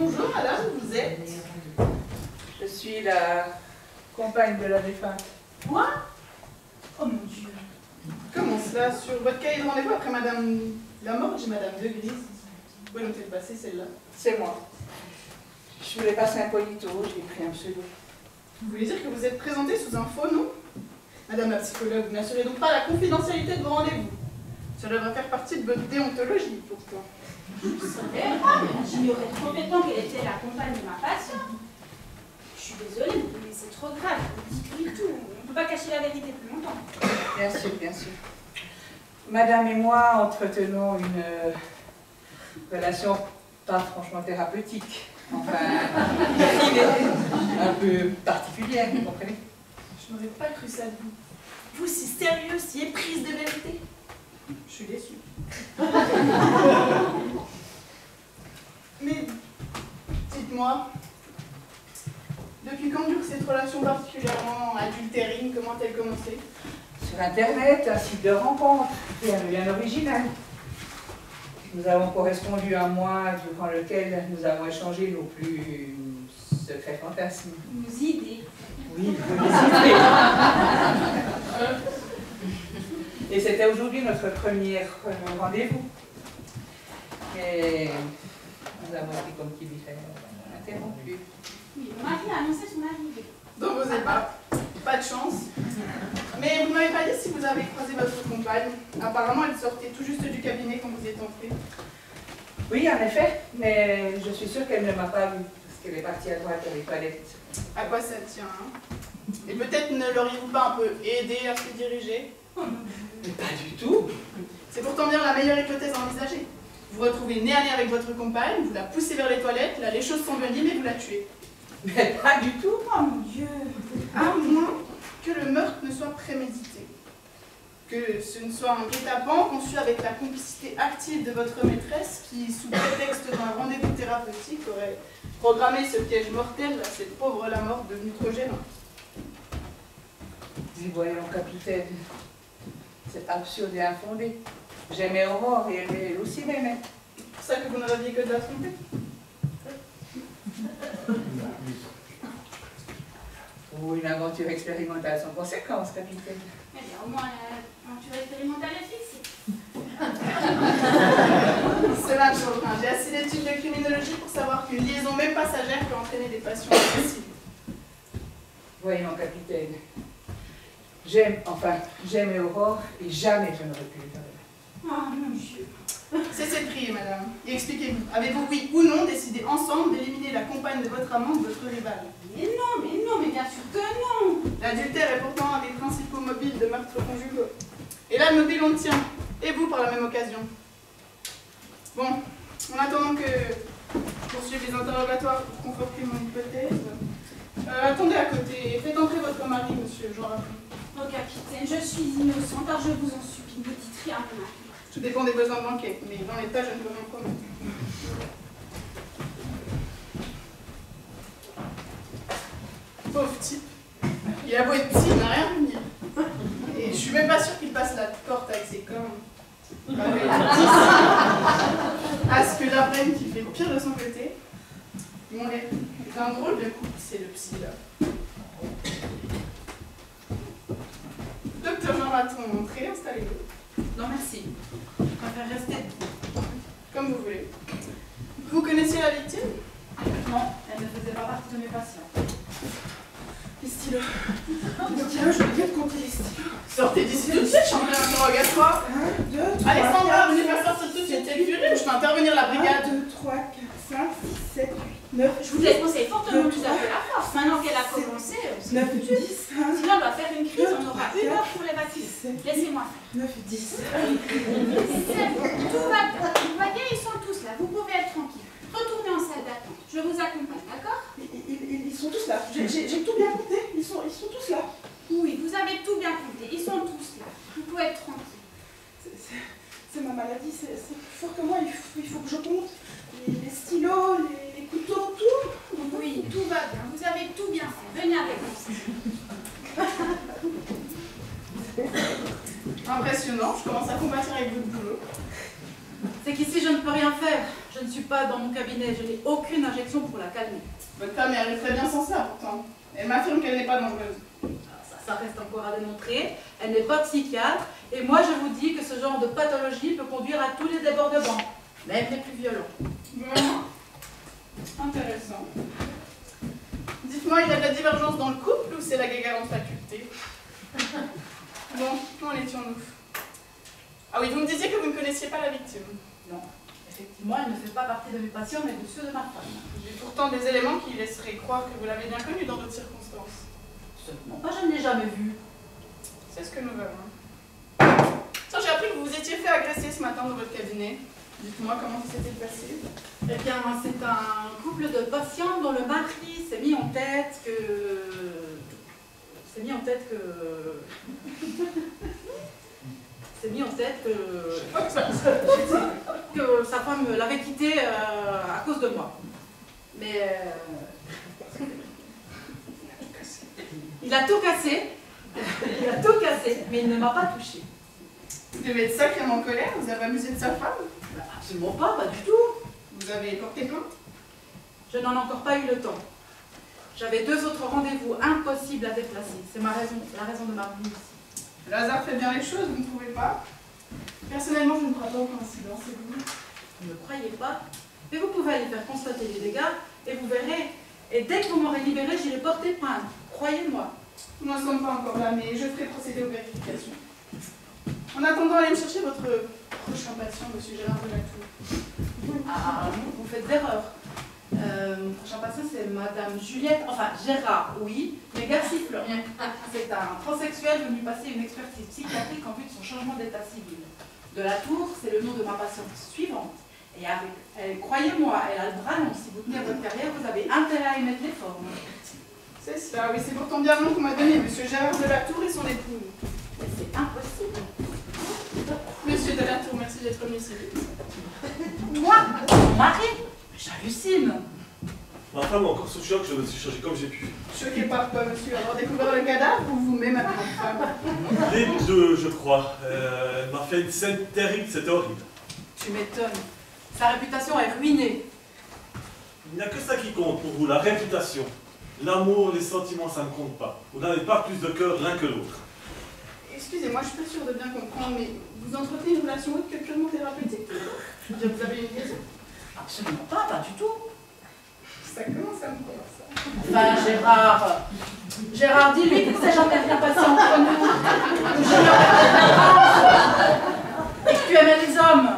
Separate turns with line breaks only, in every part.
Bonjour madame, vous êtes?
Je suis la compagne de la défunte.
Moi? Oh mon Dieu. Comment cela? Sur votre cahier de rendez-vous après madame la morte, j'ai madame de Grise. Vous pouvez noter le passé, celle-là.
C'est moi. Je voulais passer un polito, j'ai pris un pseudo.
Vous voulez dire que vous êtes présentée sous un faux nom? Madame la psychologue, vous n'assurez donc pas la confidentialité de vos rendez-vous. Ça devrait faire partie de votre déontologie, pourtant.
Vous savez, j'ignorais complètement qu'elle était la compagne de ma patiente. Je suis désolée, mais c'est trop grave. Dites-lui tout. On ne peut pas cacher la vérité plus longtemps.
Bien sûr, bien sûr. Madame et moi entretenons une relation pas franchement thérapeutique. Enfin, un peu particulière, vous comprenez?
Je n'aurais pas cru ça de vous. Vous, si sérieuse, si éprise de vérité. Je suis déçue. Mais, dites-moi, depuis quand dure cette relation particulièrement adultérine? Comment a-t-elle commencé?
Sur Internet, un site de rencontre, rien de bien original. Nous avons correspondu un mois durant lequel nous avons échangé nos plus secrets fantasmes.
Nos idées.
Oui, nos idées. Et c'était aujourd'hui notre premier rendez-vous. Et nous avons été comme qui dit interrompu.
Oui, mon mari a annoncé son arrivée.
Dans vos épaules. Pas de chance. Mais vous ne m'avez pas dit si vous avez croisé votre compagne. Apparemment, elle sortait tout juste du cabinet quand vous êtes entré.
Oui, en effet, mais je suis sûre qu'elle ne m'a pas vue, parce qu'elle est partie à droite avec toilette.
À quoi ça tient, hein? Et peut-être ne l'auriez-vous pas un peu aidé à se diriger?
Mais pas du tout.
C'est pourtant bien la meilleure hypothèse envisagée. Vous vous retrouvez nez à nez avec votre compagne, vous la poussez vers les toilettes, là les choses s'enveniment et vous la tuez.
Mais pas du tout.
Oh mon Dieu.
À moins que le meurtre ne soit prémédité. Que ce ne soit un guet-apens conçu avec la complicité active de votre maîtresse qui, sous prétexte d'un rendez-vous thérapeutique, aurait programmé ce piège mortel à cette pauvre la mort devenue trop gênante.
Mais voyons, capitaine, c'est absurde et infondé. J'aimais Aurore et elle aussi m'aimait.
C'est pour ça que vous ne rêviez que de la tromper.
Ou une aventure expérimentale sans conséquence, capitaine.
Eh bien, au moins, l'aventure expérimentale est fixée.
C'est la chose, hein. J'ai assez d'études de criminologie pour savoir qu'une liaison même passagère peut entraîner des passions agressives.
Voyons, capitaine, j'aimais Aurore et jamais je n'aurais pu le faire.
Oh mon Dieu.
Cessez de prier, madame, et expliquez-vous. Avez-vous, oui ou non, décidé ensemble d'éliminer la compagne de votre amant, de votre rival?
Mais non, mais bien sûr que non.
L'adultère est pourtant un des principaux mobiles de meurtres conjugaux. Et là, le mobile, on le tient. Et vous, par la même occasion. Bon, en attendant que poursuivre les interrogatoires pour conforter mon hypothèse, attendez à côté et faites entrer votre mari, monsieur Jean Raffin.
Oh capitaine, je suis innocente, alors je vous en supplie, ne dites rien à mon mari.
Tout dépend des besoins de l'enquête, mais dans l'état, je ne peux rien promettre. Pauvre type. Il a beau être petit, il n'a rien vu venir. Et je suis même pas sûre qu'il passe la porte avec ses cornes. À ce que l'Arbrenne qui fait le pire de son côté. Mon est un drôle de couple, c'est le psy là. Docteur Jean Raton, entrez, installez-vous.
Non, merci. Je préfère rester.
Comme vous voulez. Vous connaissiez la victime?
Non, elle ne faisait pas partie de mes patients.
Les stylos. Les stylos, je vais bien te compter les stylos. Sortez d'ici tout de suite, chambre d'interrogatoire.
1, 2, 3,
Alexandra, venez faire sortir tout de suite, c'est furieux, je fais intervenir la
1,
brigade.
2, 3, 4, 5, 6, 7, 8, 9.
Je vous laisse conseiller fortement l'usage de la force. Maintenant qu'elle a commencé,
9, 10,
sinon elle va faire une crise, on aura 1 heure pour l'évacuer. Laissez-moi faire.
9, 10.
C'est bon, tout va bien. Vous voyez, ils sont tous là, vous pouvez être tranquille. Retournez en salle d'attente, je vous accompagne, d'accord?
Ils sont tous là. J'ai tout bien compté. Ils sont tous là.
Oui, vous avez tout bien compté, ils sont tous là. Vous pouvez être tranquille.
C'est ma maladie, c'est plus fort que moi. Il faut que je compte. Les stylos, les couteaux, tout.
Oui, tout va bien, vous avez tout bien fait. Venez avec nous.
Impressionnant, je commence à combattre avec votre boulot.
C'est qu'ici, je ne peux rien faire.
Je ne suis pas dans mon cabinet, je n'ai aucune injection pour la calmer.
Votre femme y arrive très bien sans ça, pourtant. Elle m'affirme qu'elle n'est pas dangereuse.
Ça reste encore à démontrer. Elle n'est pas psychiatre. Et moi, je vous dis que ce genre de pathologie peut conduire à tous les débordements, même les plus violents.
Vraiment intéressant. Dites-moi, il y a de la divergence dans le couple ou c'est la guéguerre en faculté? Bon, où en étions-nous? Ah oui, vous me disiez que vous ne connaissiez pas la victime.
Non, effectivement, elle ne fait pas partie de mes patients, mais de ceux de ma femme.
J'ai pourtant des éléments qui laisseraient croire que vous l'avez bien connue dans d'autres circonstances.
Absolument pas, je ne l'ai jamais vue.
C'est ce que nous verrons. Tiens, j'ai appris que vous vous étiez fait agresser ce matin dans votre cabinet. Dites-moi comment ça s'était passé.
Eh bien, c'est un couple de patients dont le mari s'est mis en tête que... s'est mis en tête que sa femme l'avait quitté à cause de moi. Mais il a tout cassé. Il a tout cassé, mais il ne m'a pas touchée.
Vous devez être sacrément en colère, vous avez abusé de sa femme.
Absolument pas du tout.
Vous avez porté plainte.
Je n'en ai encore pas eu le temps. J'avais 2 autres rendez-vous impossibles à déplacer. C'est la raison de ma venue ici.
Le hasard fait bien les choses, vous ne trouvez pas? Personnellement, je ne crois pas aux coïncidences, et vous?
Vous ne me croyez pas? Mais vous pouvez aller faire constater les dégâts et vous verrez. Et dès que vous m'aurez libéré, j'irai porter plainte. Croyez-moi.
Nous n'en sommes pas encore là, mais je ferai procéder aux vérifications. En attendant, allez me chercher votre prochain patient, monsieur Gérard de la Tour.
Ah, vous faites erreur. Mon prochain patient, c'est Madame Juliette, enfin Gérard, oui, mais Garcifleur. C'est un transsexuel venu passer une expertise psychiatrique en vue de son changement d'état civil. De la Tour, c'est le nom de ma patiente suivante. Et croyez-moi, elle a le bras long. Si vous tenez votre carrière, vous avez intérêt à y mettre les formes.
C'est cela, oui, c'est pourtant bien le nom qu'on m'a donné, monsieur Gérard de la Tour et son épouse.
Mais c'est impossible.
Monsieur de la Tour, merci d'être venu ici.
Toi, mon mari, j'hallucine.
Ma femme est encore sous choc, je me suis changé comme j'ai pu.
Choqué par quoi, monsieur? Avoir découvert le cadavre ou vous-même avec votre femme?
Les deux, je crois. Elle m'a fait une scène terrible, c'était horrible.
Tu m'étonnes. Sa réputation est ruinée.
Il n'y a que ça qui compte pour vous, la réputation. L'amour, les sentiments, ça ne compte pas. Vous n'avez pas plus de cœur l'un que l'autre.
Excusez-moi, je suis pas sûre de bien comprendre, mais vous entretenez une relation autre que purement thérapeutique? Je veux dire, vous avez une liaison?
Absolument pas du tout.
Ça commence à me faire ça.
Enfin, Gérard, dis-lui que c'est jamais rien passé entre nous. Que je ne et que tu aimais les hommes.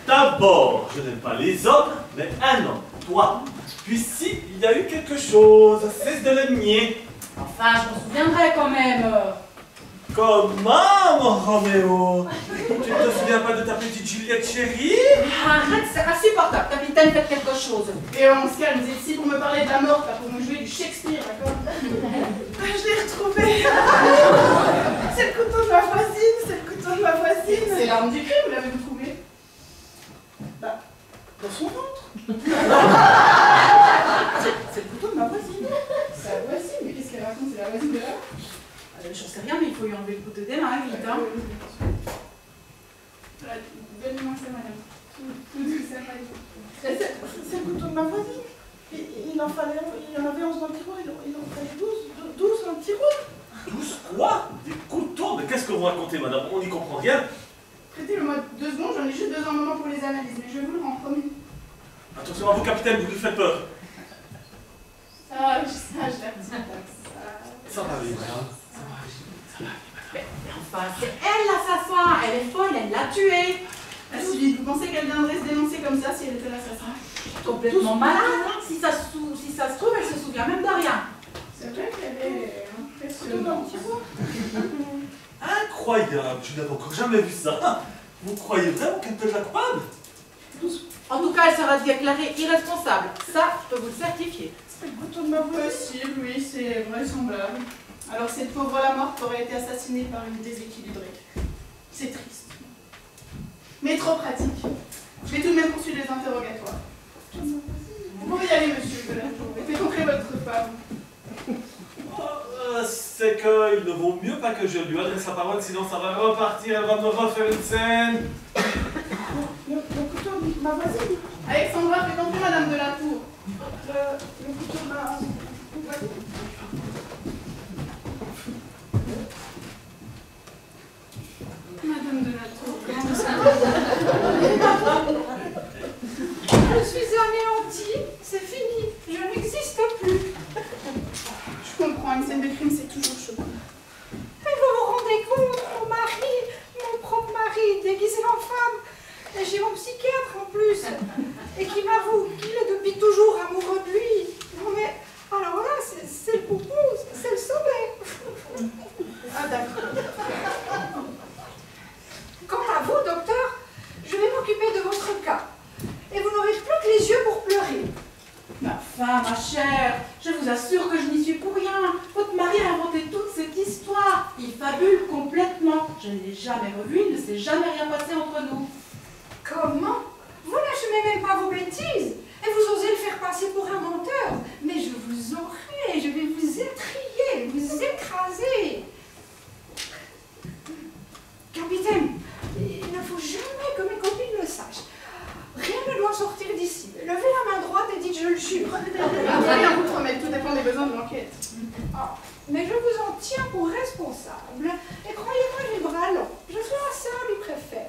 D'abord, je n'aime pas les hommes, mais un homme, toi. Puis si il y a eu quelque chose, cesse de le nier.
Enfin, je m'en souviendrai quand même.
Comment, mon Roméo? Tu ne te souviens pas de ta petite Juliette chérie?
Arrête, c'est insupportable. Capitaine, faites quelque chose.
Et on se calme, vous êtes ici pour me parler de la mort, pas pour me jouer du Shakespeare, d'accord? Ah, je l'ai retrouvé. C'est le couteau de ma voisine, c'est le couteau de ma voisine. C'est l'arme du crime, vous l'avez trouvé? Bah, dans son ventre. C'est le couteau de ma voisine. Sa voisine? Mais qu'est-ce qu'elle raconte? C'est la voisine de là?
J'en sais rien, mais il faut lui enlever le couteau des mains, vite. Hein.
Donnez-moi ça, madame. Tout doucement.
C'est le couteau de ma voisine. Il en avait 11 dans le tiroir, il en fallait 12 dans le tiroir.
12 quoi? Des couteaux? Mais qu'est-ce que vous racontez, madame? On n'y comprend rien.
Prêtez-le-moi 2 secondes, j'en ai juste besoin d'un moment pour les analyses, mais je vous le rends, promis.
Attention à vous, capitaine, vous lui faites peur.
Ça, je l'attends.
Ça va aller, madame.
Mais enfin, c'est elle l'assassin. Elle est folle, elle l'a tué.
Ah, Sylvie, vous pensez qu'elle viendrait se dénoncer comme ça si elle était l'assassin?
Complètement malade. Si ça se trouve, elle se souvient même de rien.
C'est vrai qu'elle est
Couteau dans le
impressionnante.
tiroir.
Incroyable, je n'avais encore jamais vu ça. Vous croyez vraiment qu'elle peut être la coupable?
En tout cas, elle sera déclarée irresponsable. Ça, je peux vous le certifier.
C'est le couteau de ma voisine.
Possible, oui, c'est vraisemblable. Alors cette pauvre la morte aurait été assassinée par une déséquilibrée. C'est triste. Mais trop pratique. Je vais tout de même poursuivre les interrogatoires. Vous pouvez y aller, monsieur de la Tour, et faites entrer votre femme.
C'est qu'il ne vaut mieux pas que je lui adresse la parole, sinon ça va repartir, elle va me refaire une scène.
Le couteau de ma voisine.
Alexandra, faites entrer Madame de la Tour.
Le couteau de ma voisine.
Madame de la Tour, comment vous
Je suis anéantie, c'est fini, je n'existe plus.
Je comprends, une scène de crime, c'est toujours choquant.
Mais vous vous rendez compte, mon propre mari, déguisé en femme, et j'ai mon psychiatre en plus, et qui m'avoue qu'il est depuis toujours amoureux de lui. Non mais, alors là, c'est le poupou, c'est le sommet.
Ah d'accord.
Quant à vous, docteur, je vais m'occuper de votre cas, et vous n'aurez plus que les yeux pour pleurer.
Ma femme, ma chère, je vous assure que je n'y suis pour rien. Votre mari a inventé toute cette histoire. Il fabule complètement. Je ne l'ai jamais revu, il ne s'est jamais rien passé entre nous.
Comment? Vous n'assumez même pas vos bêtises, et vous osez le faire passer pour un menteur. Mais je vous aurai, je vais vous étriller, vous écraser. Capitaine, il ne faut jamais que mes copines le sachent. Rien ne doit sortir d'ici. Levez la main droite et dites je le jure.
Rien vous promettre, tout dépend des besoins de l'enquête.
Ah, mais je vous en tiens pour responsable. Et croyez-moi, j'ai le bras long. Je suis la sœur du préfet.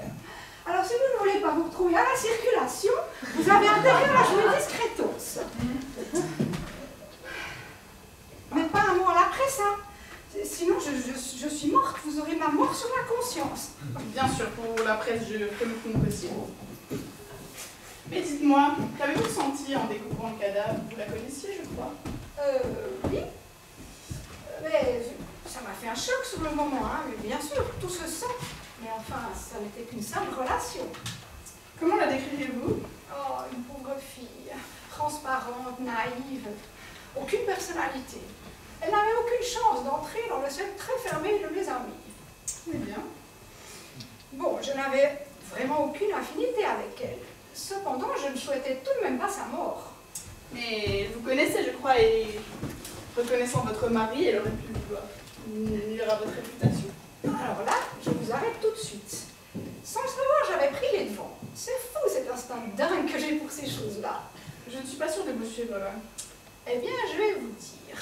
Alors si vous ne voulez pas vous retrouver à la circulation, vous avez intérêt à jouer discretos. Mais pas un mot à la presse, hein. Sinon, je suis morte. Vous aurez ma mort sur la conscience.
Bien sûr, pour la presse, je ferai le plus possible. Mais dites-moi, qu'avez-vous senti en découvrant le cadavre? Vous la connaissiez, je crois.
Oui. Mais ça m'a fait un choc sur le moment, hein. Mais bien sûr, tout se sent. Mais enfin, ça n'était qu'une simple relation.
Comment la décrivez-vous?
Oh, une pauvre fille, transparente, naïve, aucune personnalité. Elle n'avait aucune chance d'entrer dans le cercle très fermé de mes amis.
Eh bien.
Bon, je n'avais vraiment aucune affinité avec elle. Cependant, je ne souhaitais tout de même pas sa mort.
Mais vous connaissez, je crois, et reconnaissant votre mari, elle aurait pu vouloir nuire à votre réputation.
Alors là, je vous arrête tout de suite. Sans le savoir, j'avais pris les devants. C'est fou cet instinct dingue que j'ai pour ces choses-là.
Je ne suis pas sûre de vous suivre là.
Eh bien, je vais vous dire.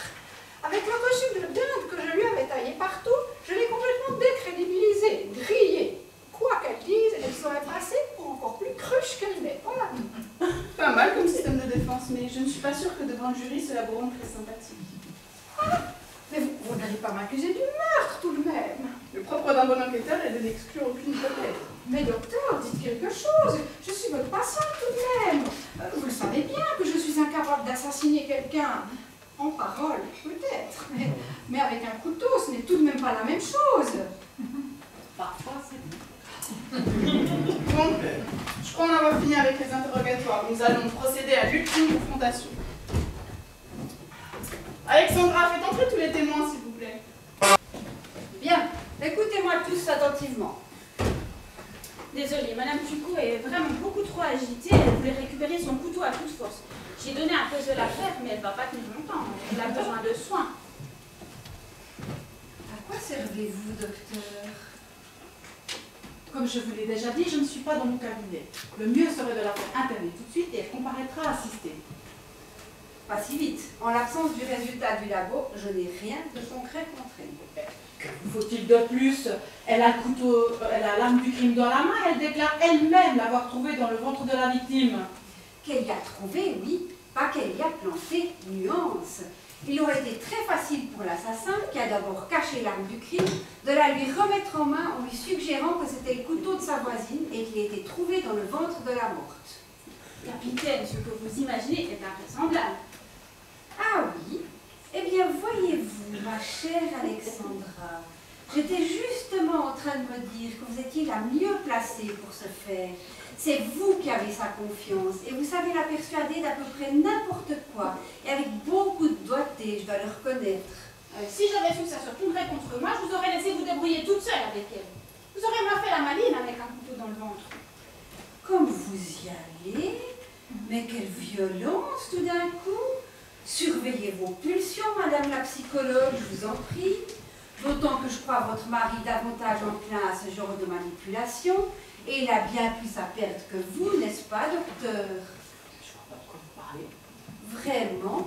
Avec le costume de dinde que je lui avais taillé partout, je l'ai complètement décrédibilisée, grillée. Quoi qu'elle dise, elle serait passée pour encore plus cruche qu'elle n'est. Voilà.
Pas mal comme système de défense, mais je ne suis pas sûre que devant le jury, cela vous rende très sympathique.
Ah, mais vous n'allez pas m'accuser du meurtre tout de même.
Le propre d'un bon enquêteur est de n'exclure aucune hypothèse.
Mais docteur, dites quelque chose. Je suis votre patiente tout de même. Vous le savez bien que je suis incapable d'assassiner quelqu'un. En parole, peut-être. Mais avec un couteau, ce n'est tout de même pas la même chose.
Parfois, c'est bien.
Bon, je crois en avoir fini avec les interrogatoires. Nous allons procéder à l'ultime confrontation. Alexandra, faites entrer tous les témoins, s'il vous plaît.
Bien, écoutez-moi tous attentivement. Désolée, Madame Tucot est vraiment beaucoup trop agitée. Elle voulait récupérer son couteau à toute force. J'ai donné un peu de l'affaire, mais elle ne va pas tenir longtemps. Elle a besoin de soins.
À quoi servez-vous, docteur?
Comme je vous l'ai déjà dit, je ne suis pas dans mon cabinet. Le mieux serait de la faire interner tout de suite et elle comparaîtra assistée.
Pas si vite. En l'absence du résultat du labo, je n'ai rien de concret contre elle.
Que faut-il de plus? Elle a le couteau, elle a l'arme du crime dans la main, elle déclare elle-même l'avoir trouvé dans le ventre de la victime.
Qu'elle y a trouvé, oui, pas qu'elle y a planté, nuance. Il aurait été très facile pour l'assassin, qui a d'abord caché l'arme du crime, de la lui remettre en main en lui suggérant que c'était le couteau de sa voisine et qu'il était trouvé dans le ventre de la morte. Capitaine, ce que vous imaginez est invraisemblable. Ah oui? Eh bien, voyez-vous, ma chère Alexandra, j'étais justement en train de me dire que vous étiez la mieux placée pour ce faire. C'est vous qui avez sa confiance et vous savez la persuader d'à peu près n'importe quoi. Et avec beaucoup de doigté, je dois le reconnaître.
Si j'avais su que ça se tournerait contre moi, je vous aurais laissé vous débrouiller toute seule avec elle. Vous aurez moins fait la maline avec un couteau dans le ventre.
Comme vous y allez? Mais quelle violence tout d'un coup! Surveillez vos pulsions, madame la psychologue, je vous en prie. D'autant que je crois votre mari davantage enclin à ce genre de manipulation, et il a bien plus à perdre que vous, n'est-ce pas, docteur?
Je vois pas de quoi vous parlez.
Vraiment?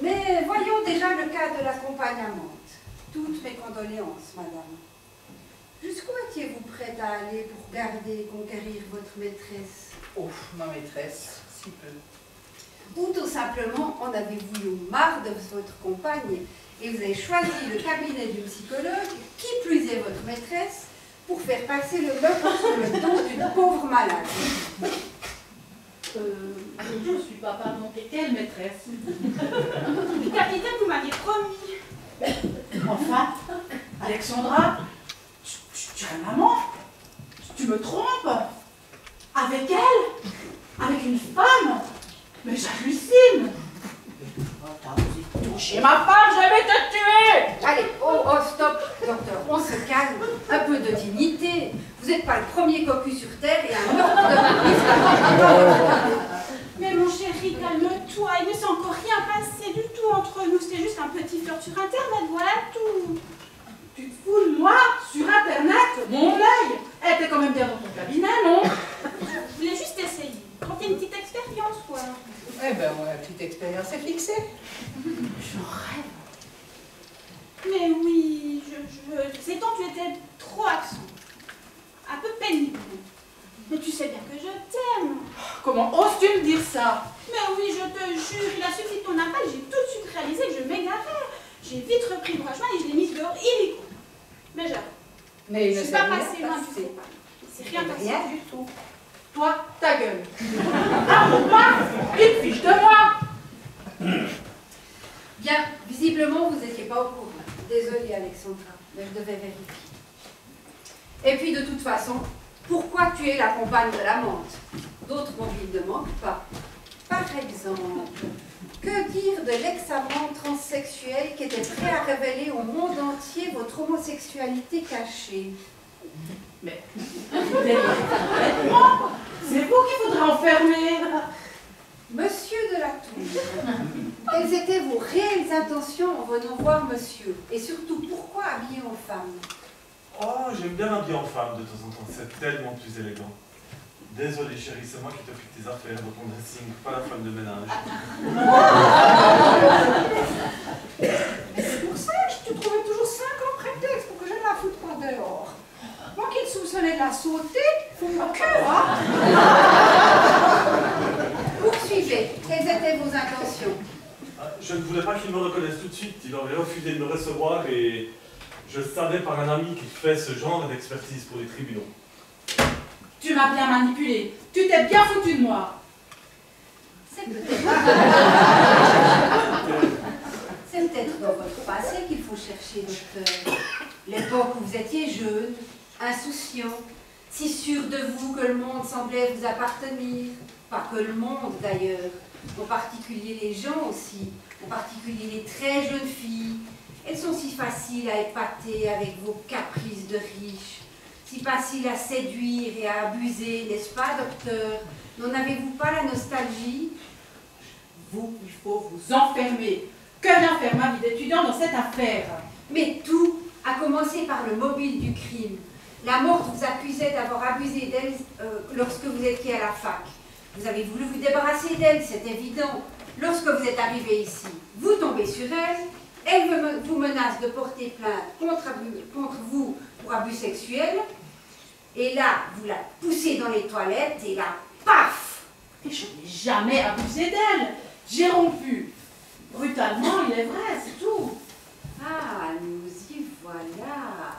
Mais voyons déjà le cas de la compagne amante. Toutes mes condoléances, madame. Jusqu'où étiez-vous prête à aller pour garder et conquérir votre maîtresse?
Ouf, ma maîtresse, si peu.
Ou tout simplement, en avez-vous eu marre de votre compagne et vous avez choisi le cabinet du psychologue, qui plus est votre maîtresse, pour faire passer le beurre sur le dos d'une pauvre malade?
Je ne suis pas montée. Quelle maîtresse?
Capitaine, vous m'aviez promis.
Enfin, Alexandra, tu es maman? Tu me trompes? Avec elle? Avec une femme? Mais j'hallucine! Oh, t'as osé toucher ma femme, je vais te tuer!
Allez, oh, stop, docteur, on se calme. Un peu de dignité. Vous n'êtes pas le premier cocu sur Terre et un meurtre de mari.
Mais mon chéri, calme-toi. Il ne s'est encore rien passé du tout entre nous. C'était juste un petit flirt sur Internet, voilà tout.
Tu te fous de moi? Sur Internet? Mon œil! Elle était quand même bien dans ton cabinet, non?
Je voulais juste essayer. Tenter une petite expérience, quoi.
Eh ben, la petite expérience est fixée.
Je rêve.
Mais oui, ces temps, tu étais trop absent. Un peu pénible. Mais tu sais bien que je t'aime.
Comment oses-tu me dire ça?
Mais oui, je te jure, il a suffi de ton appel, j'ai tout de suite réalisé que je m'égarais. J'ai vite repris le chemin et je l'ai mise dehors illico. Mais j'avoue,
Mais il
je
ne
suis
s'est
pas
rien
passée loin du
passé.
faux pas. C'est rien passé.
Rien du tout.
Toi, ta gueule. Ah, pour moi? Une fiche de moi!
Bien, visiblement, vous n'étiez pas au courant. Désolée, Alexandra, mais je devais vérifier. Et puis, de toute façon, pourquoi tuer la compagne de l'amante? D'autres mobiles ne manquent pas. Par exemple, que dire de l'ex-amant transsexuel qui était prêt à révéler au monde entier votre homosexualité cachée?
Mais c'est vous qu'il faudra enfermer.
Monsieur de la Tour, quelles étaient vos réelles intentions en venant voir monsieur? Et surtout, pourquoi habillé en femme?
Oh, j'aime bien l'habiller en femme de temps en temps, c'est tellement plus élégant. Désolé chérie, c'est moi qui t'occupe tes affaires dans ton dressing, pas la femme de ménage.
Mais c'est pour ça que tu trouvais toujours 50 prétextes pour que je la foute par dehors. Moi qui te soupçonnais de la sauter, faut que, hein?
Poursuivez, quelles étaient vos intentions?
Je ne voulais pas qu'il me reconnaisse tout de suite, il aurait refusé de me recevoir et je savais par un ami qu'il fait ce genre d'expertise pour les tribunaux.
Tu m'as bien manipulé. Tu t'es bien foutu de moi.
C'est peut-être dans votre passé qu'il faut chercher, docteur. L'époque où vous étiez jeune, insouciant, si sûr de vous que le monde semblait vous appartenir. Pas que le monde d'ailleurs, en particulier les gens aussi, en particulier les très jeunes filles. Elles sont si faciles à épater avec vos caprices de riches, si faciles à séduire et à abuser, n'est-ce pas, docteur? N'en avez-vous pas la nostalgie?
Vous, il faut vous enfermer. Que vient faire ma vie d'étudiant dans cette affaire?
Mais tout a commencé par le mobile du crime. La morte vous accusait d'avoir abusé d'elle lorsque vous étiez à la fac. Vous avez voulu vous débarrasser d'elle, c'est évident. Lorsque vous êtes arrivé ici, vous tombez sur elle, elle vous menace de porter plainte contre vous pour abus sexuels, et là, vous la poussez dans les toilettes, et là, paf!
Et je n'ai jamais abusé d'elle. J'ai rompu. Brutalement, il est vrai, c'est tout.
Ah, nous y voilà.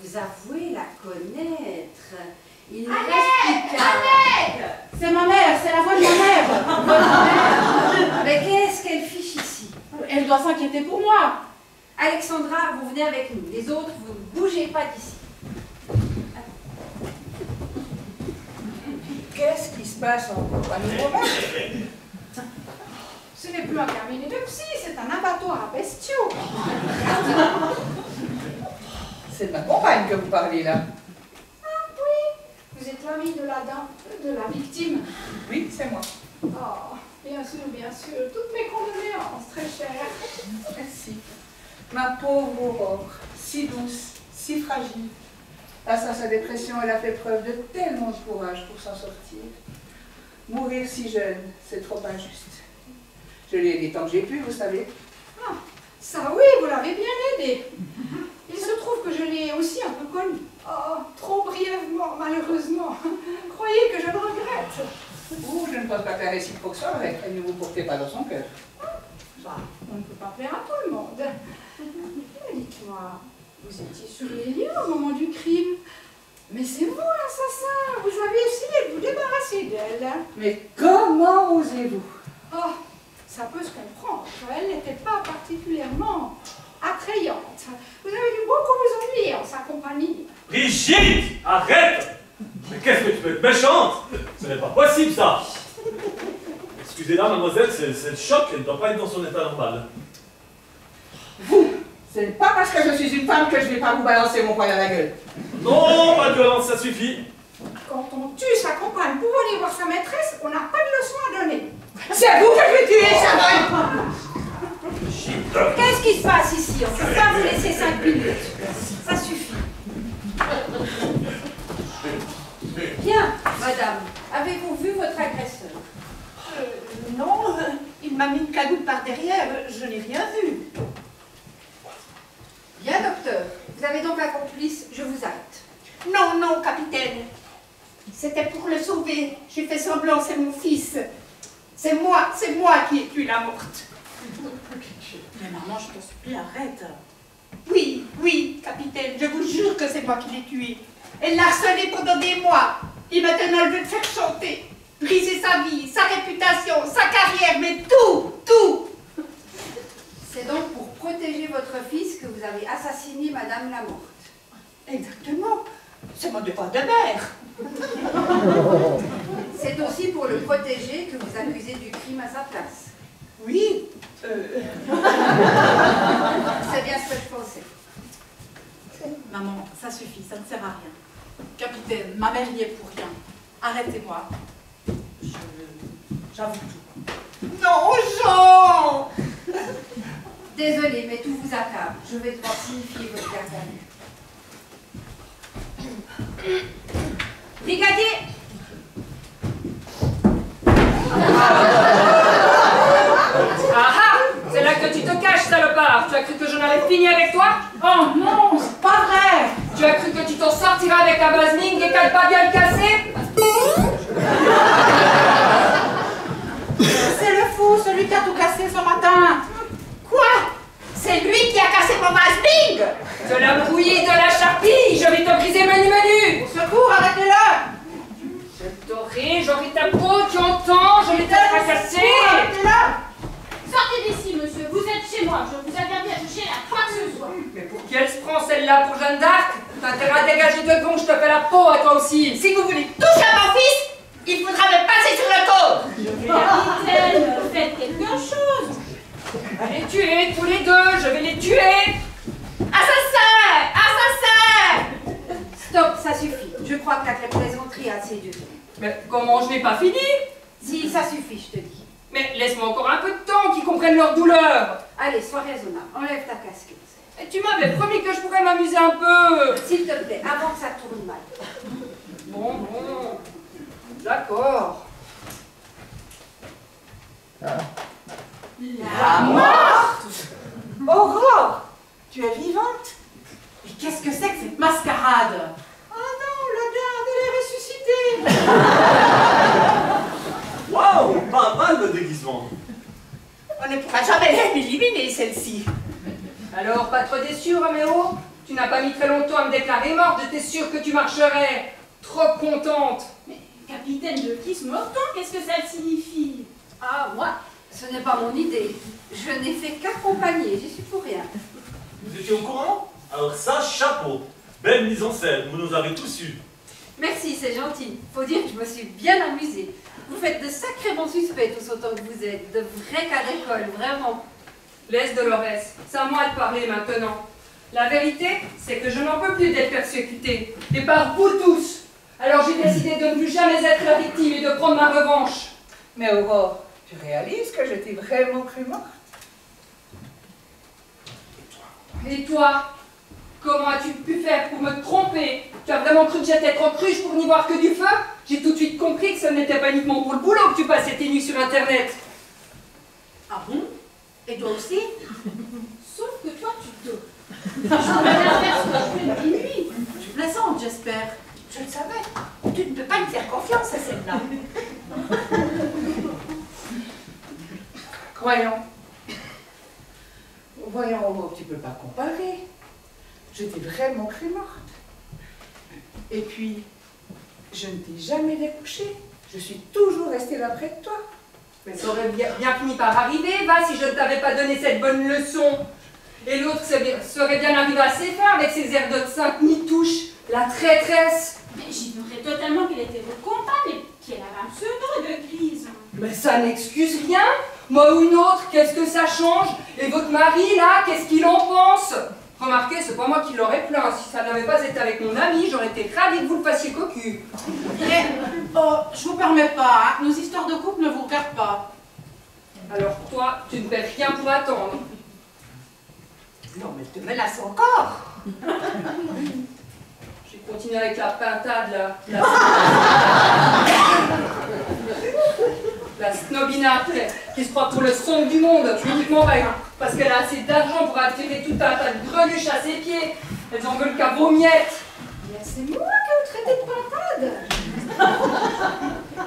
Vous avouez la connaître. Il ne reste plus qu'à...
C'est ma mère, c'est la voix de ma mère.
Mais qu'est-ce qu'elle fiche ici?
Elle doit s'inquiéter pour moi.
Alexandra, vous venez avec nous. Les autres, vous ne bougez pas d'ici.
Qu'est-ce qui se passe encore à nouveau?
Ce n'est plus un cabinet de psy, c'est un abattoir à bestiaux.
C'est de ma compagne que vous parlez là.
Vous êtes l'ami de la victime.
Oui, c'est moi.
Oh, bien sûr, toutes mes condoléances, très chères.
Merci. Ma pauvre Aurore, si douce, si fragile. Face à sa dépression, elle a fait preuve de tellement de courage pour s'en sortir. Mourir si jeune, c'est trop injuste. Je l'ai aidée tant que j'ai pu, vous savez.
Ah, ça oui, vous l'avez bien aidé. Il se trouve que je l'ai aussi un peu connue. Oh, trop brièvement, malheureusement. Croyez que je le regrette.
Ou je ne pense pas que la réciproque soit vraie. Elle ne vous portait pas dans son cœur.
Bah, on ne peut pas plaire à tout le monde. Mais dites-moi, vous étiez sur les lieux au moment du crime. Mais c'est vous l'assassin. Vous avez essayé de vous débarrasser d'elle.
Mais comment osez-vous?
Oh, ça peut se comprendre. Elle n'était pas particulièrement attrayante. Vous avez dû beaucoup vous ennuyer en sa compagnie.
Brigitte, arrête! Mais qu'est-ce que tu peux être méchante? Ce n'est pas possible, ça! Excusez-la, mademoiselle, c'est le choc, elle ne doit pas être dans son état normal.
Vous, ce n'est pas parce que je suis une femme que je ne vais pas vous balancer mon poing dans la gueule.
Non, pas de violence, ça suffit!
Quand on tue sa compagne pour aller voir sa maîtresse, on n'a pas de leçon à donner.
C'est vous que je vais tuer, Chabrol!
Qu'est-ce qui se passe ici? On ne peut pas vous laisser 5 minutes. Ça suffit. Bien, madame, avez-vous vu votre agresseur?
Non, il m'a mis une cagoule par derrière, je n'ai rien vu.
Bien, docteur. Vous avez donc un complice, je vous arrête.
Non, non, capitaine. C'était pour le sauver. J'ai fait semblant, c'est mon fils. C'est moi qui ai tué la morte.
Mais maman, je t'en supplie, arrête.
Oui, oui, capitaine, je vous jure que c'est moi qui l'ai tué. Elle l'a harcelé pendant des mois. Et maintenant, elle veut le faire chanter. Briser sa vie, sa réputation, sa carrière, mais tout, tout.
C'est donc pour protéger votre fils que vous avez assassiné Madame la Morte.
Exactement. C'est mon devoir de mère.
C'est aussi pour le protéger que vous accusez du crime à sa place.
Oui.
C'est bien ce que je pensais.
Maman, ça suffit, ça ne sert à rien. Capitaine, ma mère n'y est pour rien. Arrêtez-moi. J'avoue tout.
Non, Jean.
Désolée, mais tout vous accable. Je vais devoir signifier votre garde à vue. Brigadier!
Ah ah! C'est là que tu te caches, salopard! Tu as cru que j'en avais fini avec toi?
Oh non, c'est pas vrai!
Tu as cru que tu t'en sortiras avec un basning et qu'elle pas bien le casser?
C'est le fou, celui qui a tout cassé ce matin!
Quoi? C'est lui qui a cassé mon basing?
De la brouillie, de la charpie! Je vais te briser menu!
Au secours, arrêtez-le!
Je t'aurai, j'aurai ta peau, tu entends? Je vais te fracasser!
Arrêtez-le!
Sortez d'ici, monsieur. Vous êtes chez moi. Je vous interdis à toucher à quoi que ce soit.
Mais pour qui elle se prend celle-là? Pour Jeanne d'Arc? T'as intérêt à dégager de bon, je te fais la peau à toi aussi!
Si vous voulez toucher à mon fils, il faudra me passer sur le dos. Capitaine, faites quelque chose.
Je vais les tuer, tous les deux, je vais les tuer!
Assassin! Assassin!
Stop, ça suffit. Je crois que la plaisanterie a assez duré.
Mais comment je n'ai pas fini?
Si, ça suffit, je te dis.
Mais laisse-moi encore un peu de temps, qu'ils comprennent leur douleur!
Allez, sois raisonnable. Enlève ta casquette.
Et tu m'avais promis que je pourrais m'amuser un peu!
S'il te plaît, avant que ça tourne mal.
Bon, bon. D'accord.
La morte! Aurore! Tu es vivante? Mais qu'est-ce que c'est que cette mascarade?
Oh non, la garde, elle est ressuscitée.
Waouh, pas mal le déguisement.
On ne pourra jamais l'éliminer, celle-ci.
Alors, pas trop déçu, Roméo? Tu n'as pas mis très longtemps à me déclarer morte, j'étais sûre que tu marcherais. Trop contente.
Mais, capitaine de Kiss Morton, qu'est-ce que ça signifie?
Ah, moi, ce n'est pas mon idée. Je n'ai fait qu'accompagner, j'y suis pour rien.
Vous étiez au courant? Alors ça, chapeau. Belle mise en scène, vous nous avez tous eu.
Merci, c'est gentil. Faut dire que je me suis bien amusée. Vous faites de sacrés bons suspects tous autant que vous êtes. De vrais cas d'école, vraiment.
Laisse Dolores, c'est à moi de parler maintenant. La vérité, c'est que je n'en peux plus d'être persécutée. Et par vous tous. Alors j'ai décidé de ne plus jamais être la victime et de prendre ma revanche.
Mais Aurore, tu réalises que je t'ai vraiment cru morte?
Et toi, comment as-tu pu faire pour me tromper? Tu as vraiment cru que j'étais trop cruche pour n'y voir que du feu? J'ai tout de suite compris que ce n'était pas uniquement pour le boulot que tu passais tes nuits sur Internet.
Ah bon? Et toi aussi?
Sauf que toi, tu dors. Je peux rien faire ce que je fais de minuit.
Tu plaisantes, j'espère.
Je le savais. Tu ne peux pas me faire confiance à celle-là.
Voyons, tu peux pas comparer. Je t'ai vraiment cru morte. Et puis, je ne t'ai jamais découché. Je suis toujours restée là près de toi.
Mais ça aurait bien fini par arriver, va, si je ne t'avais pas donné cette bonne leçon. Et l'autre serait bien arrivé à ses fins avec ses airs de sainte nitouche, la traîtresse.
Mais j'ignorais totalement qu'elle était votre compagne et qu'elle avait un pseudo de Grise.
Mais ça n'excuse rien. Moi ou une autre, qu'est-ce que ça change? Et votre mari, là, qu'est-ce qu'il en pense? Remarquez, c'est pas moi qui l'aurais plaint. Si ça n'avait pas été avec mon ami, j'aurais été ravie que vous le fassiez cocu.
Oh, je vous permets pas, hein. Nos histoires de couple ne vous regardent pas.
Alors toi, tu ne fais rien pour attendre.
Non, mais elle te menace encore.
Je vais continuer avec la pintade, là. La snobinate qui se croit pour le son du monde, uniquement parce qu'elle a assez d'argent pour attirer tout un tas de greluches à ses pieds. Elles en veulent qu'à vos miettes.
Mais c'est moi que vous traitez de pintade.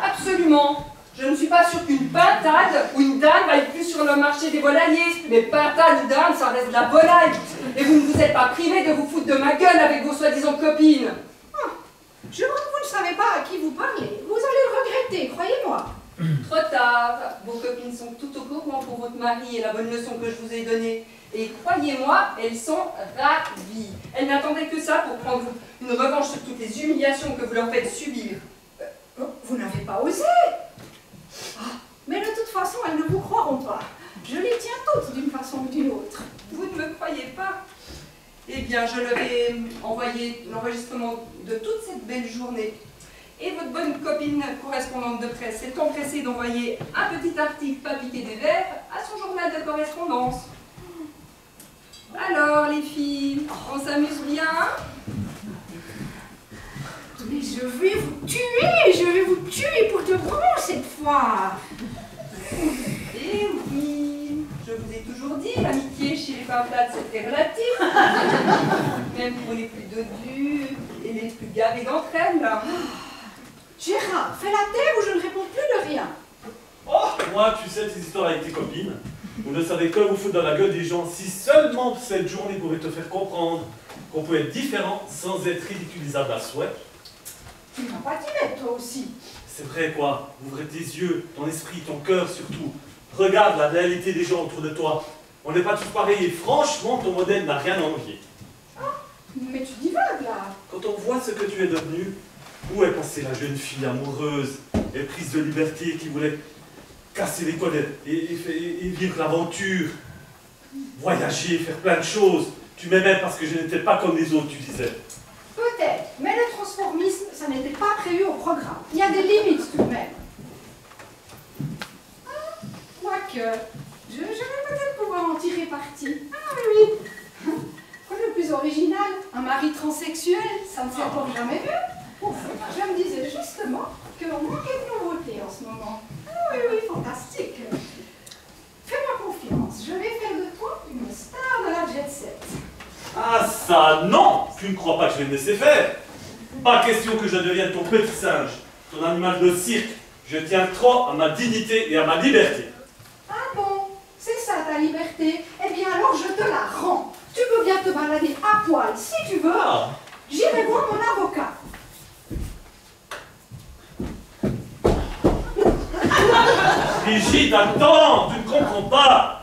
Absolument. Je ne suis pas sûre qu'une pintade ou une dinde vaille plus sur le marché des volailliers. Mais pintade ou dinde, ça reste de la volaille. Et vous ne vous êtes pas privé de vous foutre de ma gueule avec vos soi-disant copines.
Je vois que vous ne savez pas à qui vous parlez. Vous allez le regretter, croyez-moi.
Trop tard. Vos copines sont tout au courant pour votre mari et la bonne leçon que je vous ai donnée. Et croyez-moi, elles sont ravies. Elles n'attendaient que ça pour prendre une revanche sur toutes les humiliations que vous leur faites subir.
Vous n'avez pas osé. Mais de toute façon, elles ne vous croiront pas. Je les tiens toutes d'une façon ou d'une autre.
Vous ne me croyez pas? Eh bien, je leur ai envoyé l'enregistrement de toute cette belle journée. Et votre bonne copine correspondante de presse s'est empressée d'envoyer un petit article pas piqué des verres à son journal de correspondance. Alors, les filles, on s'amuse bien?
Mais je vais vous tuer pour de bon cette fois.
Eh oui, je vous ai toujours dit, l'amitié chez les pintades c'était relatif. Même pour les plus dodus et les plus gavés d'entre elles.
Gérard, fais la terre ou je ne réponds plus de rien.
Oh, moi, tu sais, tes histoires avec tes copines, vous ne savez que vous foutre dans la gueule des gens. Si seulement cette journée pouvait te faire comprendre qu'on peut être différent sans être ridiculisable à souhait.
Tu n'as pas d'y mettre toi aussi.
C'est vrai quoi, ouvre tes yeux, ton esprit, ton cœur surtout. Regarde la réalité des gens autour de toi. On n'est pas tous pareils et franchement, ton modèle n'a rien à envier.
Mais tu divagues là.
Quand on voit ce que tu es devenu, où est passée la jeune fille amoureuse et prise de liberté qui voulait casser l'école et vivre l'aventure, voyager, faire plein de choses. Tu m'aimais parce que je n'étais pas comme les autres, tu disais.
Peut-être, mais le transformisme, ça n'était pas prévu au programme. Il y a des limites tout de même. Quoique, je vais peut-être pouvoir en tirer parti. Ah oui. Quoi de plus original? Un mari transsexuel, ça ne s'est encore jamais vu. Ouf, je me disais justement que l'on manquait de nouveautés en ce moment. Ah oui, fantastique. Fais-moi confiance, je vais faire de toi une star de la jet set.
Ah ça, non! Tu ne crois pas que je vais me laisser faire? Pas question que je devienne ton petit singe, ton animal de cirque. Je tiens trop à ma dignité et à ma liberté.
Ah bon? C'est ça ta liberté? Eh bien alors je te la rends. Tu peux bien te balader à poil si tu veux.
Ah.
J'irai voir mon avocat.
Brigitte, attends! Tu ne comprends pas!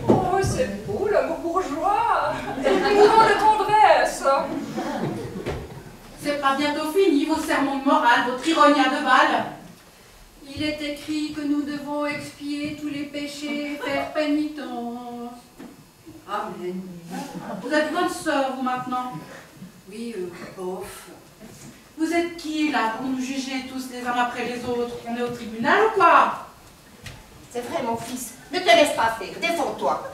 Oh, c'est beau, l'amour bourgeois. C'est une grande tendresse.
C'est pas bientôt fini vos sermons de morale, votre ironie à deux balles.
Il est écrit que nous devons expier tous les péchés, faire pénitence.
Amen.
Vous êtes bonne sœur, vous, maintenant.
Oui, bof.
Vous êtes qui, là, pour nous juger tous les uns après les autres? On est au tribunal ou quoi?
C'est vrai, mon fils. Ne te laisse pas faire. Défends-toi.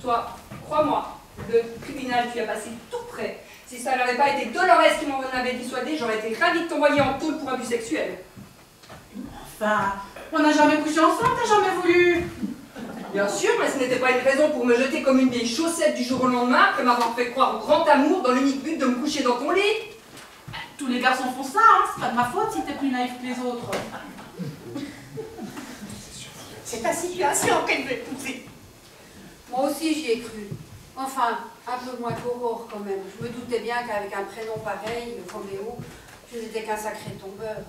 Toi, crois-moi, le tribunal, tu as passé tout près. Si ça n'avait pas été Dolores qui m'en avait dissuadé, j'aurais été ravie de t'envoyer en tôle pour abus sexuel.
Enfin, on n'a jamais couché ensemble, t'as jamais voulu.
Bien sûr, mais ce n'était pas une raison pour me jeter comme une vieille chaussette du jour au lendemain, que m'avoir fait croire au grand amour dans l'unique but de me coucher dans ton lit.
Tous les garçons font ça, hein. C'est pas de ma faute si t'es plus naïf que les autres.
C'est ta situation qu'elle veut épouser.
Moi aussi j'y ai cru. Enfin, un peu moins qu'Aurore quand même. Je me doutais bien qu'avec un prénom pareil, Roméo, je n'étais qu'un sacré tombeur.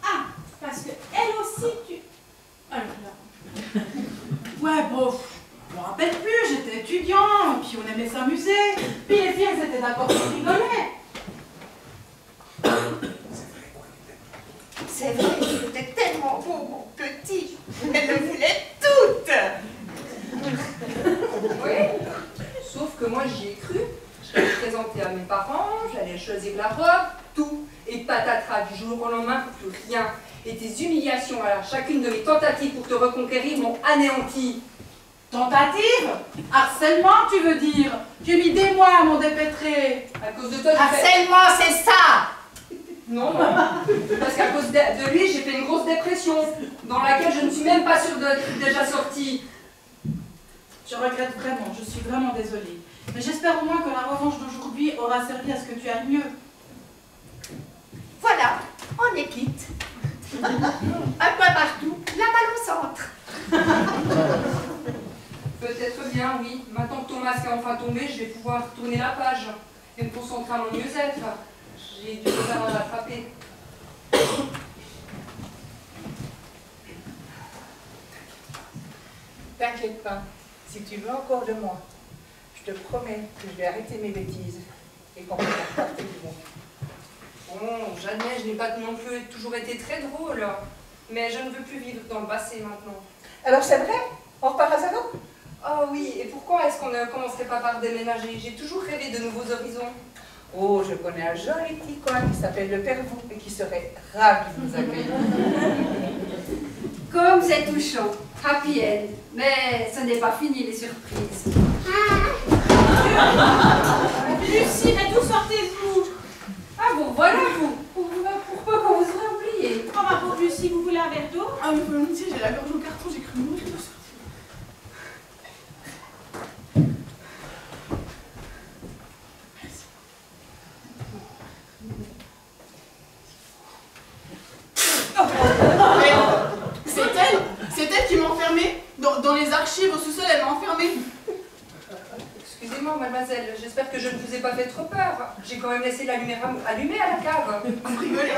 Ah, parce que elle aussi, tu... Alors là...
Ouais, bon, je me rappelle plus, j'étais étudiant, puis on aimait s'amuser. Puis les filles, elles étaient d'accord pour rigoler.
C'est vrai qu'il était tellement beau, mon petit. Elle le voulait toute.
Oui, sauf que moi j'y ai cru. Je l'ai présenté à mes parents, j'allais choisir la robe, tout. Et patatras, du jour au lendemain, plus rien. Et tes humiliations, alors chacune de mes tentatives pour te reconquérir m'ont anéanti.
Tentative? Harcèlement, tu veux dire? J'ai mis des mois à m'en dépêtrer.
À cause de toi, j'ai fait...
Harcèlement, c'est ça.
Non, parce qu'à cause de lui, j'ai fait une grosse dépression, dans laquelle je ne suis même pas sûre d'être déjà sortie.
Je regrette vraiment, je suis vraiment désolée. Mais j'espère au moins que la revanche d'aujourd'hui aura servi à ce que tu ailles mieux.
Voilà, on est quitte. Un point partout, la balle au centre.
Peut-être bien, oui. Maintenant que ton masque est enfin tombé, je vais pouvoir tourner la page et me concentrer à mon mieux-être. J'ai du retard à rattraper.
T'inquiète pas, si tu veux encore de moi, je te promets que je vais arrêter mes bêtises et qu'on va faire partie du monde.
Bon, j'admets, je n'ai pas non plus toujours été très drôle, mais je ne veux plus vivre dans le passé maintenant.
Alors c'est vrai? On repart à zéro?
Oh oui, et pourquoi est-ce qu'on ne commencerait pas par déménager? J'ai toujours rêvé de nouveaux horizons.
Oh, je connais un joli petit coin qui s'appelle le Pervou et qui serait ravi de nous accueillir.
Comme c'est touchant, happy end. Mais ce n'est pas fini les surprises.
Lucie, mais d'où sortez-vous?
Ah bon, voilà vous. Pourquoi qu'on vous aurait oublié?
Oh ma pauvre Lucie, vous voulez un verre d'eau?
Ah mais volontiers, j'ai la gorge au carton, j'ai cru mourir de sortir. C'est elle qui m'a enfermée dans les archives au sous-sol, elle m'a enfermée.
Excusez-moi, mademoiselle, j'espère que je ne vous ai pas fait trop peur. J'ai quand même laissé la lumière allumée à la cave.
Vous rigolez?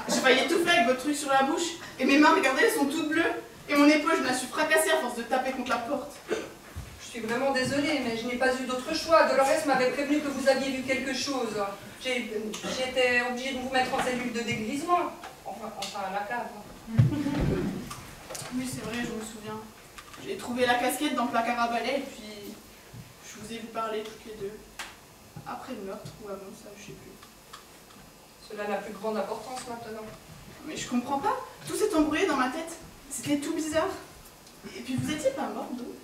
J'ai failli étouffer avec votre truc sur la bouche. Et mes mains, regardez, elles sont toutes bleues. Et mon épaule, je me la suis fracassée à force de taper contre la porte.
Je suis vraiment désolée, mais je n'ai pas eu d'autre choix. Dolores m'avait prévenu que vous aviez vu quelque chose. J'étais obligée de vous mettre en cellule de dégrisement. Enfin à la cave.
Oui, c'est vrai, je me souviens. J'ai trouvé la casquette dans le placard à balai et puis je vous ai vu parler toutes les deux. Après le meurtre ou avant ça, je sais plus.
Cela n'a plus grande importance maintenant.
Mais je comprends pas. Tout s'est embrouillé dans ma tête. C'était tout bizarre. Et puis vous étiez pas mort d'eau.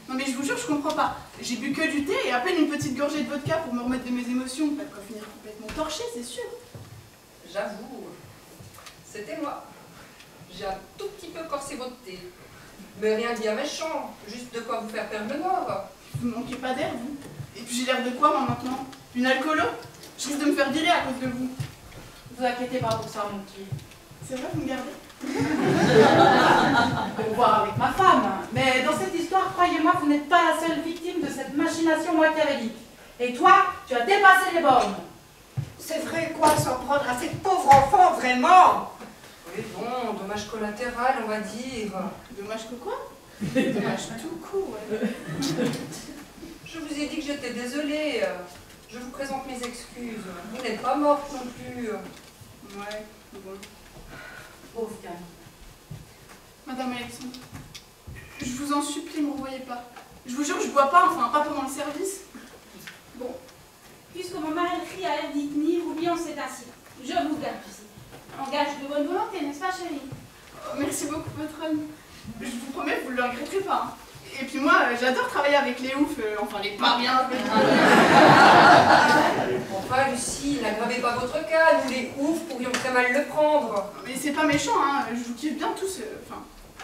Non mais je vous jure, je comprends pas. J'ai bu que du thé et à peine une petite gorgée de vodka pour me remettre de mes émotions. Pas de quoi finir complètement torché, c'est sûr.
J'avoue, c'était moi. J'ai un tout petit peu corsé votre thé. Mais rien de bien méchant, juste de quoi vous faire perdre le nord.
Vous manquez pas d'air, vous. Et puis j'ai l'air de quoi, moi, maintenant? Une alcoolo? Je risque de me faire virer à cause de vous.
Ne vous inquiétez pas pour ça, mon petit.
C'est vrai, vous me gardez?
Je vais voir avec ma femme. Mais dans cette histoire, croyez-moi, vous n'êtes pas la seule victime de cette machination machiavélique. Et toi, tu as dépassé les bornes.
C'est vrai quoi, s'en prendre à cette pauvre enfant, vraiment?
Oui, bon, dommage collatéral, on va dire.
Dommage que quoi? Dommage tout court, ouais.
Je vous ai dit que j'étais désolée. Je vous présente mes excuses. Vous n'êtes pas morte non plus.
Ouais, bon.
Pauvre Camille.
Madame Alexandre, je vous en supplie, ne me revoyez pas. Je vous jure, je bois pas, enfin pas pendant le service.
Bon, puisque mon mari crie à l'air d'y tenir, oublions c'est ainsi. Je vous garde ici. En gage de bonne volonté, n'est-ce pas, chérie?
Oh, merci beaucoup, patronne. Je vous promets, vous travailler avec les oufs, enfin les pas bien.
Enfin, Lucie, n'aggravez pas votre cas, nous les oufs pourrions très mal le prendre.
Mais c'est pas méchant, hein, je vous kiffe bien tous, enfin,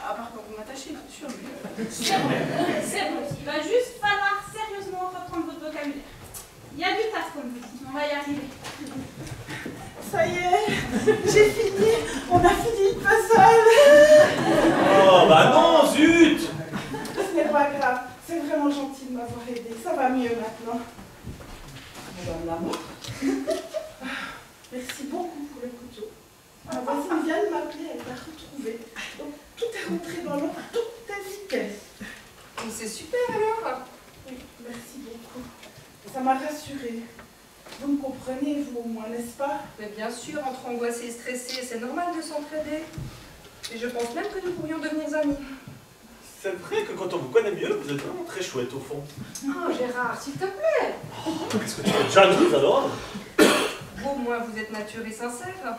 à part quand vous m'attachez, bien sûr, mais...
C'est bon, il va juste falloir sérieusement reprendre votre vocabulaire. Il y a du taf, comme vous dites, on va y arriver.
Ça y est, j'ai fini, on a fini le puzzle.
Oh, bah non, zut!
Ce n'est pas grave, c'est vraiment gentil de m'avoir aidé, ça va mieux maintenant. Madame Lamour. Merci beaucoup pour le couteau. Ma voisine vient de m'appeler, elle l'a retrouvé. Donc tout est rentré dans l'ordre, tout est nickel.
C'est super alors.
Oui, merci beaucoup. Ça m'a rassurée. Vous me comprenez, vous au moins, n'est-ce pas?
Mais bien sûr, entre angoissés et stressés, c'est normal de s'entraider. Et je pense même que nous pourrions devenir amis.
C'est vrai que quand on vous connaît mieux, vous êtes vraiment très chouette au fond.
Oh, Gérard, s'il te plaît.
Qu'est-ce que tu es jalouse alors?
Au moins, vous êtes nature et sincère.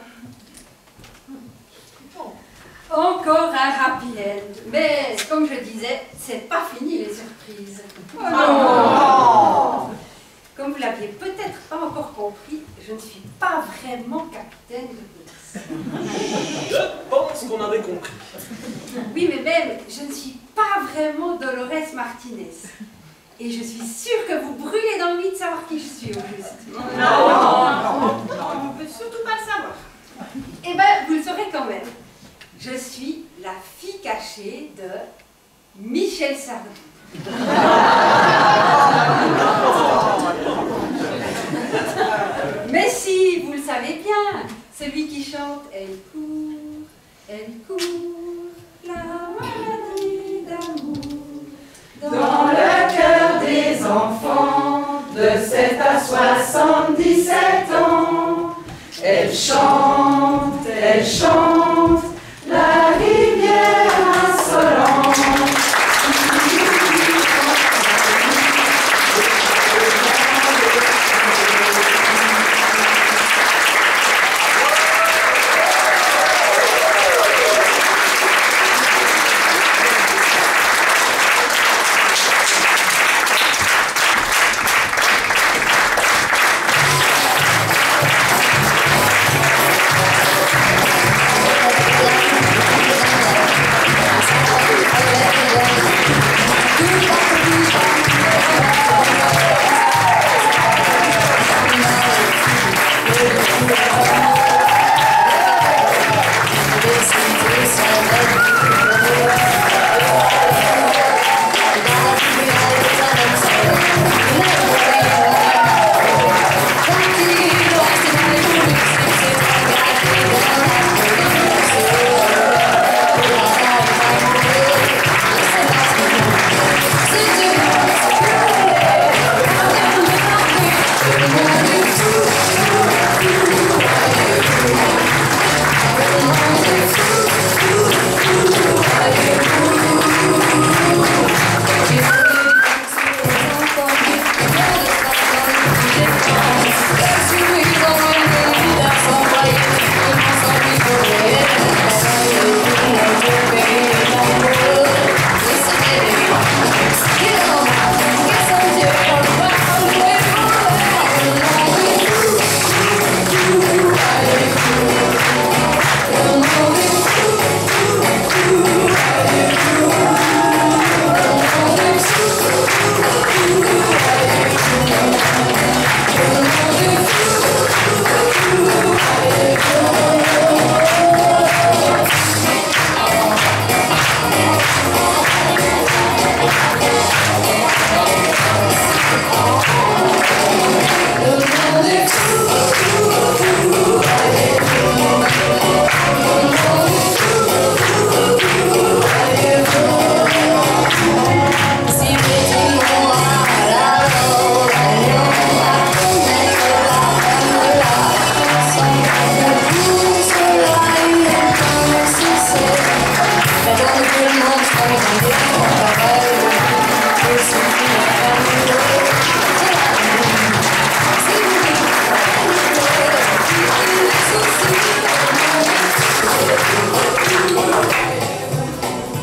Encore un happy end. Mais comme je disais, c'est pas fini les surprises.
Oh non.
Comme vous l'aviez peut-être pas encore compris, je ne suis pas vraiment capitaine de police.
Je pense qu'on avait compris.
Oui, mais même, je ne suis pas vraiment Dolores Martinez. Et je suis sûre que vous brûlez d'envie de savoir qui je suis au juste.
Non, on ne veut surtout pas le savoir.
Eh ben, vous le saurez quand même. Je suis la fille cachée de Michel Sardou. Mais si, vous le savez bien, celui qui chante « Elle court, la maladie d'amour dans le cœur des enfants de 7 à 77 ans. Elle chante, la rivière insolente. »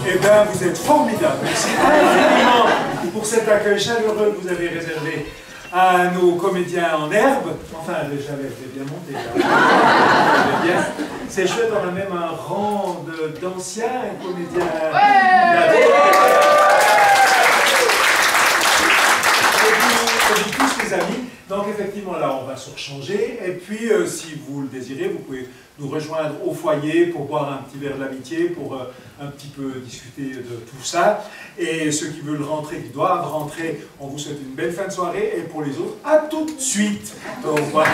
Eh bien, vous êtes formidable. Merci infiniment. pour cet accueil chaleureux que vous avez réservé à nos comédiens en herbe. Enfin, j'avais bien monté là. C'est chouette, on a même un rang d'anciens comédiens. Et puis tous les amis. Donc effectivement, là, on va se rechanger. Et puis, si vous le désirez, vous pouvez nous rejoindre au foyer pour boire un petit verre d'amitié, pour un petit peu discuter de tout ça. Et ceux qui veulent rentrer, qui doivent rentrer, on vous souhaite une belle fin de soirée. Et pour les autres, à tout de suite. Au revoir.